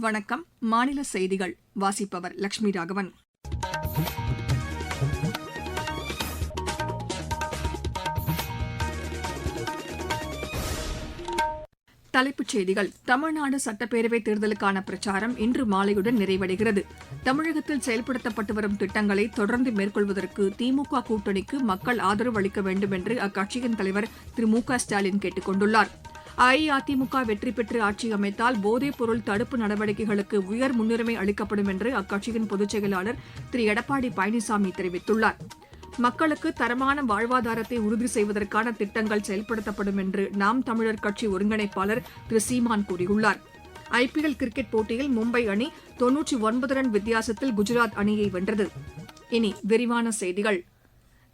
வணக்கம். மாநில செய்திகள் வாசிப்பவர் லட்சுமி ராகவன். தலைப்புச் செய்திகள். தமிழ்நாடு சட்டப்பேரவைத் தேர்தலுக்கான பிரச்சாரம் இன்று மாலையுடன் நிறைவடைகிறது. தமிழகத்தில் செயல்படுத்தப்பட்டு வரும் திட்டங்களை தொடர்ந்து மேற்கொள்வதற்கு திமுக கூட்டணிக்கு மக்கள் ஆதரவு அளிக்க வேண்டும் என்று அக்கட்சியின் தலைவர் திரு மு க ஸ்டாலின் கேட்டுக் கொண்டுள்ளார். அஇஅதிமுக வெற்றி பெற்று ஆட்சி அமைத்தால் போதைப் பொருள் தடுப்பு நடவடிக்கைகளுக்கு உயர் முன்னுரிமை அளிக்கப்படும் என்று அக்கட்சியின் பொதுச் செயலாளர் திரு எடப்பாடி பழனிசாமி தெரிவித்துள்ளார். மக்களுக்கு தரமான வாழ்வாதாரத்தை உறுதி செய்வதற்கான திட்டங்கள் செயல்படுத்தப்படும் என்று நாம் தமிழர் கட்சி ஒருங்கிணைப்பாளர் திரு சீமான் கூறியுள்ளார். ஐபிஎல் கிரிக்கெட் போட்டியில் மும்பை அணி 99 ரன் வித்தியாசத்தில் குஜராத் அணியை வென்றது. இனி விரிவான செய்திகள்.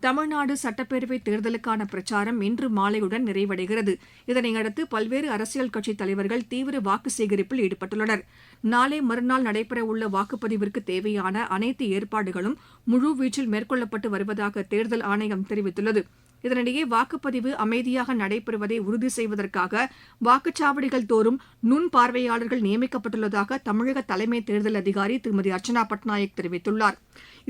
தமிழ்நாடு சட்டப்பேரவைத் தேர்தலுக்கான பிரச்சாரம் இன்று மாலையுடன் நிறைவடைகிறது. இதனையடுத்து பல்வேறு அரசியல் கட்சித் தலைவர்கள் தீவிர வாக்கு சேகரிப்பில் ஈடுபட்டுள்ளனர். நாளை மறுநாள் நடைபெறவுள்ள வாக்குப்பதிவிற்கு தேவையான அனைத்து ஏற்பாடுகளும் முழுவீச்சில் மேற்கொள்ளப்பட்டு வருவதாக தேர்தல் ஆணையம் தெரிவித்துள்ளது. இதனிடையே வாக்குப்பதிவு அமைதியாக நடைபெறுவதை உறுதி செய்வதற்காக வாக்குச்சாவடிகள் தோறும் நுண் பார்வையாளர்கள் நியமிக்கப்பட்டுள்ளதாக தமிழக தலைமை தேர்தல் அதிகாரி திருமதி அர்ச்சனா பட்நாயக் தெரிவித்துள்ளார்.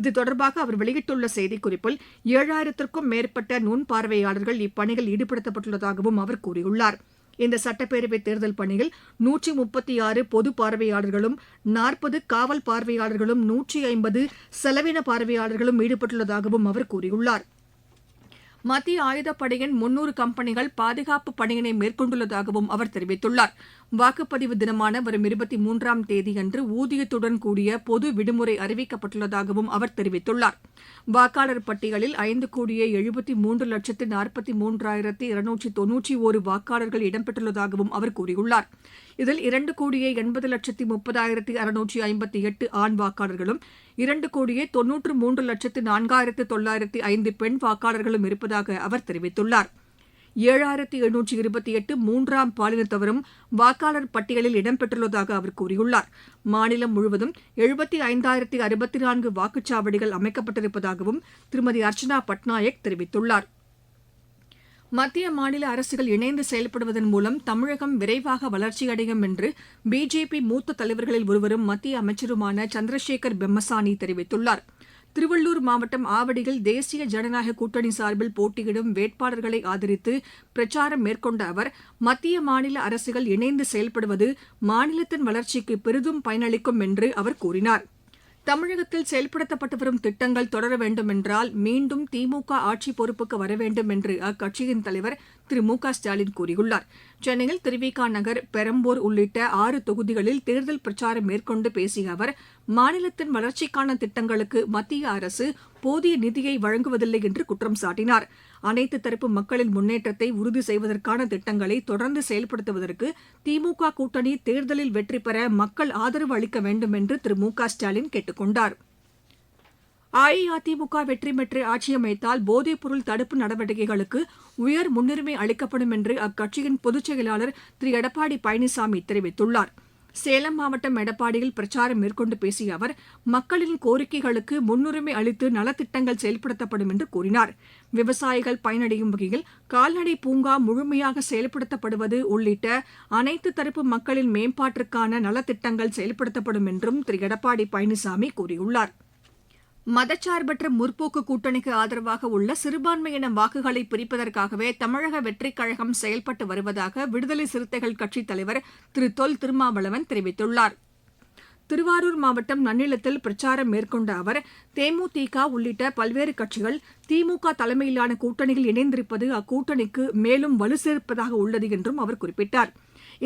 இது தொடர்பாக அவர் வெளியிட்டுள்ள செய்திக்குறிப்பில் 7000க்கும் மேற்பட்ட நுண் பார்வையாளர்கள் இப்பணியில் ஈடுபடுத்தப்பட்டுள்ளதாகவும் அவர் கூறியுள்ளார். இந்த சட்டப்பேரவைத் தேர்தல் பணியில் 136 பொது பார்வையாளர்களும் 40 காவல் பார்வையாளர்களும் 150 செலவின பார்வையாளர்களும் ஈடுபட்டுள்ளதாகவும் அவர் கூறியுள்ளார். மத்திய ஆயுதப்படையின் 300 கம்பெனிகள் பாதுகாப்பு பணியினை மேற்கொண்டுள்ளதாகவும் அவர் தெரிவித்துள்ளார். வாக்குப்பதிவு தினமான வரும் 23ஆம் தேதியன்று ஊதியத்துடன் கூடிய பொது விடுமுறை அறிவிக்கப்பட்டுள்ளதாகவும் அவர் தெரிவித்துள்ளார். வாக்காளர் பட்டியலில் 5,73,43,291 வாக்காளர்கள் இடம்பெற்றுள்ளதாகவும் அவர் கூறியுள்ளார். இதில் 2,80,30,658 ஆண் வாக்காளர்களும் 2,93,04,905 பெண் வாக்காளர்களும் இருப்பதாக அவர் தெரிவித்துள்ளார். 7,728 மூன்றாம் பாலினத்தவரும் வாக்காளர் பட்டியலில் இடம்பெற்றுள்ளதாக அவர் கூறியுள்ளார். மாநிலம் முழுவதும் 75,064 வாக்குச்சாவடிகள் அமைக்கப்பட்டிருப்பதாகவும் திருமதி அர்ச்சனா பட்நாயக் தெரிவித்துள்ளார். மத்திய மாநில அரசுகள் இணைந்து செயல்படுவதன் மூலம் தமிழகம் விரைவாக வளர்ச்சியடையும் என்று பிஜேபி மூத்த தலைவர்களில் ஒருவரும் மத்திய அமைச்சருமான சந்திரசேகர் பெம்மசானி தெரிவித்துள்ளார். திருவள்ளூர் மாவட்டம் ஆவடியில் தேசிய ஜனநாயக கூட்டணி சார்பில் போட்டியிடும் வேட்பாளர்களை ஆதரித்து பிரச்சாரம் மேற்கொண்ட அவர் மத்திய மாநில அரசுகள் இணைந்து செயல்படுவது மாநிலத்தின் வளர்ச்சிக்கு பெரிதும் பயனளிக்கும் என்று அவர் கூறினார். தமிழகத்தில் செயல்படுத்தப்பட்டு வரும் திட்டங்கள் தொடர வேண்டுமென்றால் மீண்டும் திமுக ஆட்சி பொறுப்புக்கு வர வேண்டும் என்று அக்கட்சியின் தலைவர் திரு மு க ஸ்டாலின் கூறியுள்ளார். சென்னையில் திருவிக நகர், பெரம்பூர் உள்ளிட்ட 6 தொகுதிகளில் தேர்தல் பிரச்சாரம் மேற்கொண்டு பேசிய அவர் மாநிலத்தின் வளர்ச்சிக்கான திட்டங்களுக்கு மத்திய அரசு போதிய நிதியை வழங்குவதில்லை என்று குற்றம் சாட்டினார். அனைத்து தரப்பு மக்களின் முன்னேற்றத்தை உறுதி செய்வதற்கான திட்டங்களை தொடர்ந்து செயல்படுத்துவதற்கு திமுக கூட்டணி தேர்தலில் வெற்றி பெற மக்கள் ஆதரவு அளிக்க வேண்டும் என்று திரு மு க ஸ்டாலின் கேட்டுக் கொண்டார். அஇஅதிமுக வெற்றி பெற்று ஆட்சியமைத்தால் போதைப் பொருள் தடுப்பு நடவடிக்கைகளுக்கு உயர் முன்னுரிமை அளிக்கப்படும் என்று அக்கட்சியின் பொதுச் செயலாளர் திரு எடப்பாடி பழனிசாமி தெரிவித்துள்ளார். சேலம் மாவட்டம் எடப்பாடியில் பிரச்சாரம் மேற்கொண்டு பேசிய அவர் மக்களின் கோரிக்கைகளுக்கு முன்னுரிமை அளித்து நலத்திட்டங்கள் செயல்படுத்தப்படும் என்று கூறினார். விவசாயிகள் பயனடையும் வகையில் கால்நடை பூங்கா முழுமையாக செயல்படுத்தப்படுவது உள்ளிட்ட அனைத்து தரப்பு மக்களின் மேம்பாட்டிற்கான நலத்திட்டங்கள் செயல்படுத்தப்படும் என்றும் திரு எடப்பாடி பழனிசாமி கூறியுள்ளார். மதச்சார்பற்ற முற்போக்கு கூட்டணிக்கு ஆதரவாக உள்ள சிறுபான்மையின வாக்குகளை பிரிப்பதற்காகவே தமிழக வெற்றிக் கழகம் செயல்பட்டு வருவதாக விடுதலை சிறுத்தைகள் கட்சித் தலைவர் திரு தொல் திருமாவளவன் தெரிவித்துள்ளார். திருவாரூர் மாவட்டம் நன்னிலத்தில் பிரச்சாரம் மேற்கொண்ட அவர் தேமுதிக உள்ளிட்ட பல்வேறு கட்சிகள் திமுக தலைமையிலான கூட்டணியில் இணைந்திருப்பது அக்கூட்டணிக்கு மேலும் வலு சேர்ப்பதாக உள்ளது என்றும் அவர் குறிப்பிட்டார்.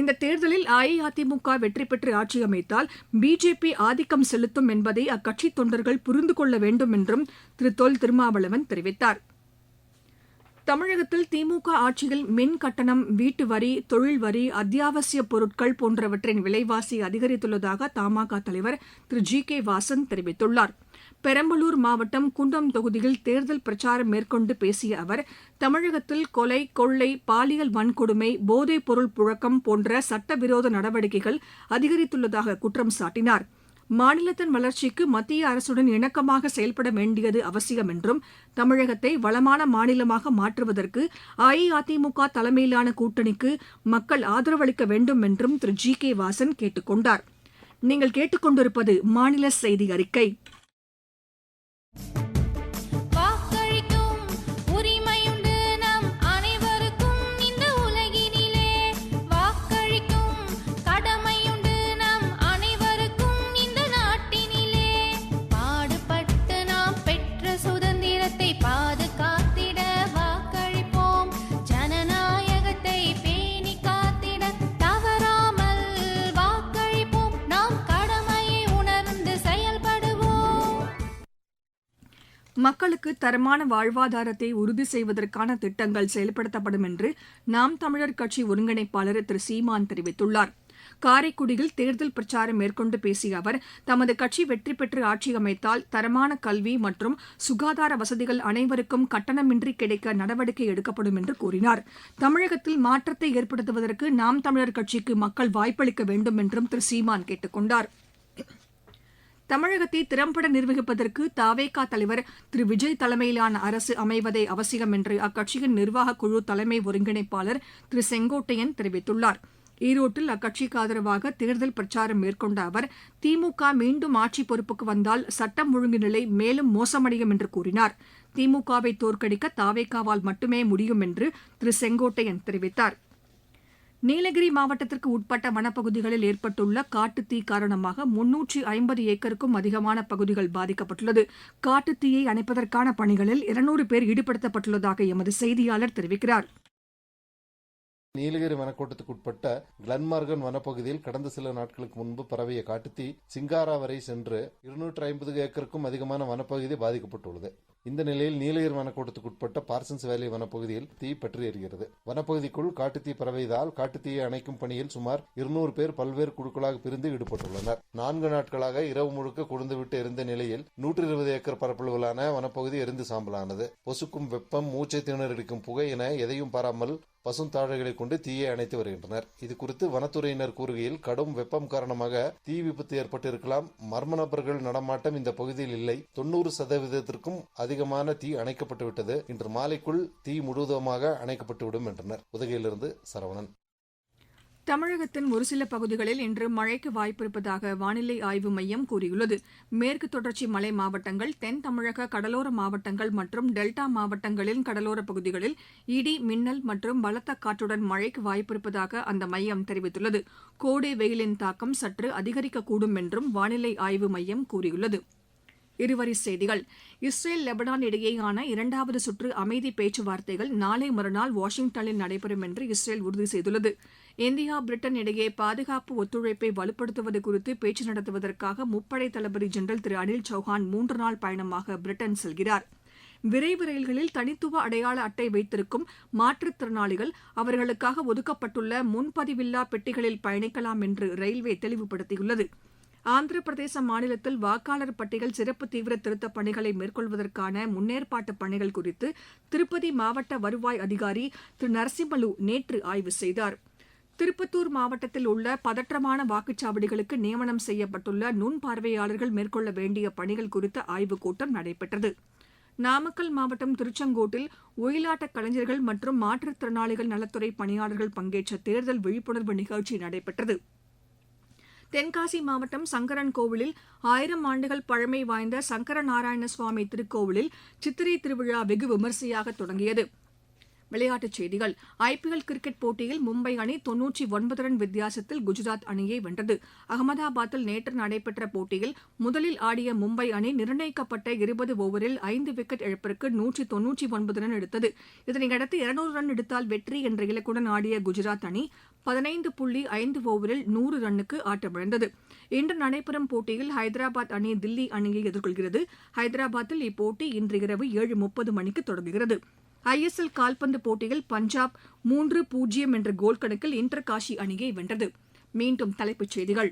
இந்த தேர்தலில் அஇஅதிமுக வெற்றி பெற்று ஆட்சி அமைத்தால் பிஜேபி ஆதிக்கம் செலுத்தும் என்பதை அக்கட்சி தொண்டர்கள் புரிந்து கொள்ள வேண்டும் என்றும் திரு தொல் திருமாவளவன் தெரிவித்தார். தமிழகத்தில் திமுக ஆட்சியில் மின் கட்டணம், வீட்டு வரி, தொழில் வரி, அத்தியாவசிய பொருட்கள் போன்றவற்றின் விலைவாசி அதிகரித்துள்ளதாக தமாக தலைவர் திரு ஜி கே வாசன் தெரிவித்துள்ளார். பெரம்பலூர் மாவட்டம் குன்றம் தொகுதியில் தேர்தல் பிரச்சாரம் மேற்கொண்டு பேசிய அவர் தமிழகத்தில் கொலை, கொள்ளை, பாலியல் வன்கொடுமை, போதைப் பொருள் புழக்கம் போன்ற சட்டவிரோத நடவடிக்கைகள் அதிகரித்துள்ளதாக குற்றம் சாட்டினார். மாநிலத்தின் வளர்ச்சிக்கு மத்திய அரசுடன் இணக்கமாக செயல்பட வேண்டியது அவசியம் என்றும் தமிழகத்தை வளமான மாநிலமாக மாற்றுவதற்கு அஇஅதிமுக தலைமையிலான கூட்டணிக்கு மக்கள் ஆதரவளிக்க வேண்டும் என்றும் திரு ஜி கே வாசன் கேட்டுக் கொண்டார். நீங்கள் கேட்டுக்கொண்டிருப்பது மாநில செய்தி அறிக்கை. மக்களுக்கு தரமான வாழ்வாதாரத்தை உறுதி செய்வதற்கான திட்டங்கள் செயல்படுத்தப்படும் என்று நாம் தமிழர் கட்சி ஒருங்கிணைப்பாளர் திரு சீமான் தெரிவித்துள்ளார். காரைக்குடியில் தேர்தல் பிரச்சாரம் மேற்கொண்டு பேசிய அவர், தமது கட்சி வெற்றி பெற்று ஆட்சி அமைத்தால் தரமான கல்வி மற்றும் சுகாதார வசதிகள் அனைவருக்கும் கட்டணமின்றி கிடைக்க நடவடிக்கை எடுக்கப்படும் என்று கூறினார். தமிழகத்தில் மாற்றத்தை ஏற்படுத்துவதற்கு நாம் தமிழர் கட்சிக்கு மக்கள் வாய்ப்பளிக்க வேண்டும் என்றும் திரு சீமான் கேட்டுக் கொண்டார். தமிழகத்தை திறம்பட நிர்வகிப்பதற்கு தவேகா தலைவர் திரு விஜய் தலைமையிலான அரசு அமைவதே அவசியம் என்று அக்கட்சியின் நிர்வாகக் குழு தலைமை ஒருங்கிணைப்பாளர் திரு செங்கோட்டையன் தெரிவித்துள்ளார். ஈரோட்டில் அக்கட்சிக்கு ஆதரவாக தேர்தல் பிரச்சாரம் மேற்கொண்ட அவர், திமுக மீண்டும் ஆட்சி பொறுப்புக்கு வந்தால் சட்டம் ஒழுங்கு நிலை மேலும் மோசமடையும் என்று கூறினார். திமுகவை தோற்கடிக்க தவேகாவால் மட்டுமே முடியும் என்று திரு செங்கோட்டையன் தெரிவித்தார். நீலகிரி மாவட்டத்திற்கு உட்பட்ட வனப்பகுதிகளில் ஏற்பட்டுள்ள காட்டுத்தீ காரணமாக 350 ஏக்கருக்கும் அதிகமான பகுதிகள் பாதிக்கப்பட்டுள்ளது. காட்டுத்தீயை அணைப்பதற்கான பணிகளில் 200 பேர் ஈடுபடுத்தப்பட்டுள்ளதாக எமது செய்தியாளர் தெரிவிக்கிறார். நீலகிரி வனக்கோட்டத்துக்கு உட்பட்ட கிளன்மார்கன் வனப்பகுதியில் கடந்த சில நாட்களுக்கு முன்பு பரவிய காட்டுத்தீ சிங்காரா வரை சென்று 250 ஏக்கருக்கும் அதிகமான வனப்பகுதி பாதிக்கப்பட்டுள்ளது. இந்த நிலையில் நீலகிரி வனக்கோட்டத்துக்கு உட்பட்ட பார்சன்ஸ் வேலி வனப்பகுதியில் தீ பற்றி எரிகிறது. வனப்பகுதிக்குள் காட்டுத்தீ பரவியதால் காட்டுத்தீயை அணைக்கும் பணியில் சுமார் 200 பேர் பல்வேறு குழுக்களாக பிரிந்து ஈடுபட்டுள்ளனர். 4 நாட்களாக இரவு முழுக்க கொழுந்துவிட்டு எரிந்த நிலையில் 120 ஏக்கர் பரப்பளவிலான வனப்பகுதி எரிந்து சாம்பலானது. பொசுக்கும் வெப்பம், மூச்சை திணறடிக்கும் புகை என எதையும் பாராமல் பசுந்தாழைகளை கொண்டு தீயை அணைத்து வருகின்றனர். இதுகுறித்து வனத்துறையினர் கூறுகையில், கடும் வெப்பம் காரணமாக தீ விபத்து ஏற்பட்டிருக்கலாம். மர்ம நபர்கள் நடமாட்டம் இந்த பகுதியில் இல்லை. 90% அதிகமான தீ அணைக்கப்பட்டுவிட்டது. இன்று மாலைக்குள் தீ முழுவதுமாக அணைக்கப்பட்டுவிடும் என்றனர். உதகையிலிருந்து சரவணன். தமிழகத்தின் ஒரு சில பகுதிகளில் இன்று மழைக்கு வாய்ப்பிருப்பதாக வானிலை ஆய்வு மையம் கூறியுள்ளது. மேற்கு தொடர்ச்சி மலை மாவட்டங்கள், தென் தமிழக கடலோர மாவட்டங்கள் மற்றும் டெல்டா மாவட்டங்களின் கடலோரப் பகுதிகளில் இடி, மின்னல் மற்றும் பலத்த காற்றுடன் மழைக்கு வாய்ப்பிருப்பதாக அந்த மையம் தெரிவித்துள்ளது. கோடை வெயிலின் தாக்கம் சற்று அதிகரிக்கக்கூடும் என்றும் வானிலை ஆய்வு மையம் கூறியுள்ளது. இருவரிச் செய்திகள். இஸ்ரேல் லெபனான் இடையேயான 2வது சுற்று அமைதி பேச்சுவார்த்தைகள் நாளை மறுநாள் வாஷிங்டனில் நடைபெறும் என்று இஸ்ரேல் உறுதி செய்துள்ளது. இந்தியா, பிரிட்டன் இடையே பாதுகாப்பு ஒத்துழைப்பை வலுப்படுத்துவது குறித்து பேச்சு நடத்துவதற்காக முப்படை தளபதி ஜெனரல் திரு அனில் சௌஹான் 3 நாள் பயணமாக பிரிட்டன் செல்கிறார். விரைவு ரயில்களில் தனித்துவ அடையாள அட்டை வைத்திருக்கும் மாற்றுத்திறனாளிகள் அவர்களுக்காக ஒதுக்கப்பட்டுள்ள முன்பதிவில்லா பெட்டிகளில் பயணிக்கலாம் என்று ரயில்வே தெளிவுபடுத்தியுள்ளது. ஆந்திர பிரதேச மாநிலத்தில் வாக்காளர் பட்டியல் சிறப்பு தீவிர திருத்தப் பணிகளை மேற்கொள்வதற்கான முன்னேற்பாட்டு பணிகள் குறித்து திருப்பதி மாவட்ட வருவாய் அதிகாரி திரு நரசிம்மலு நேற்று ஆய்வு செய்தார். திருப்பத்தூர் மாவட்டத்தில் உள்ள பதற்றமான வாக்குச்சாவடிகளுக்கு நியமனம் செய்யப்பட்டுள்ள நுண்பார்வையாளர்கள் மேற்கொள்ள வேண்டிய பணிகள் குறித்த ஆய்வுக் கூட்டம் நடைபெற்றது. நாமக்கல் மாவட்டம் திருச்செங்கோட்டில் ஒயிலாட்ட கலைஞர்கள் மற்றும் மாற்றுத்திறனாளிகள் நலத்துறை பணியாளர்கள் பங்கேற்ற தேர்தல் விழிப்புணர்வு நிகழ்ச்சி நடைபெற்றது. தென்காசி மாவட்டம் சங்கரன் கோவிலில் 1000 ஆண்டுகள் பழமை வாய்ந்த சங்கர நாராயண சுவாமி திருக்கோவிலில் சித்திரை திருவிழா வெகு விமரிசையாக தொடங்கியது. விளையாட்டுச் செய்திகள். ஐபிஎல் கிரிக்கெட் போட்டியில் மும்பை அணி 99 ரன் வித்தியாசத்தில் குஜராத் அணியை வென்றது. அகமதாபாத்தில் நேற்று நடைபெற்ற போட்டியில் முதலில் ஆடிய மும்பை அணி நிர்ணயிக்கப்பட்ட 20 ஓவரில் 5 விக்கெட் இழப்பிற்கு 199 ரன் எடுத்தது. இதனையடுத்து 200 ரன் எடுத்தால் வெற்றி என்ற இலக்குடன் ஆடிய குஜராத் அணி 15.5 ஓவரில் 100 ரன்னுக்கு ஆட்டமிழந்தது. இன்று நடைபெறும் போட்டியில் ஹைதராபாத் அணி தில்லி அணியை எதிர்கொள்கிறது. ஹைதராபாத்தில் இப்போட்டி இன்று இரவு 7:30 மணிக்கு தொடங்குகிறது. ஐஎஸ்எல் கால்பந்து போட்டியில் பஞ்சாப் 3-0 என்ற கோல் கணக்கில் இன்டர்காஷி அணியை வென்றது. மீண்டும் தலைப்புச் செய்திகள்.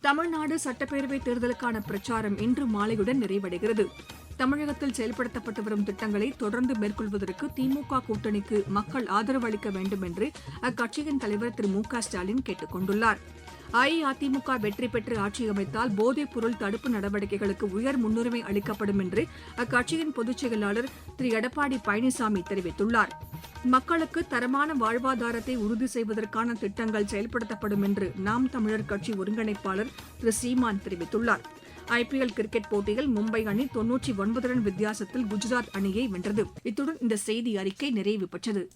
தமிழ்நாடு சட்டப்பேரவைத் தேர்தலுக்கான பிரச்சாரம் இன்று மாலையுடன் நிறைவடைகிறது. தமிழகத்தில் செயல்படுத்தப்பட்டு வரும் திட்டங்களை தொடர்ந்து மேற்கொள்வதற்கு திமுக கூட்டணிக்கு மக்கள் ஆதரவு அளிக்க வேண்டும் என்று அக்கட்சியின் தலைவர் திரு மு க ஸ்டாலின் கேட்டுக் கொண்டுள்ளார். அஇஅதிமுக வெற்றி பெற்று ஆட்சி அமைத்தால் போதைப் பொருள் தடுப்பு நடவடிக்கைகளுக்கு உயர் முன்னுரிமை அளிக்கப்படும் என்று அக்கட்சியின் பொதுச் செயலாளர் திரு எடப்பாடி பழனிசாமி தெரிவித்துள்ளார். மக்களுக்கு தரமான வாழ்வாதாரத்தை உறுதி செய்வதற்கான திட்டங்கள் செயல்படுத்தப்படும் என்று நாம் தமிழர் கட்சி ஒருங்கிணைப்பாளர் திரு சீமான் தெரிவித்துள்ளார். ஐபிஎல் கிரிக்கெட் போட்டியில் மும்பை அணி 99 ரன் வித்தியாசத்தில் குஜராத் அணியை வென்றது. இத்துடன் இந்த செய்தி அறிக்கை நிறைவு பெற்றது.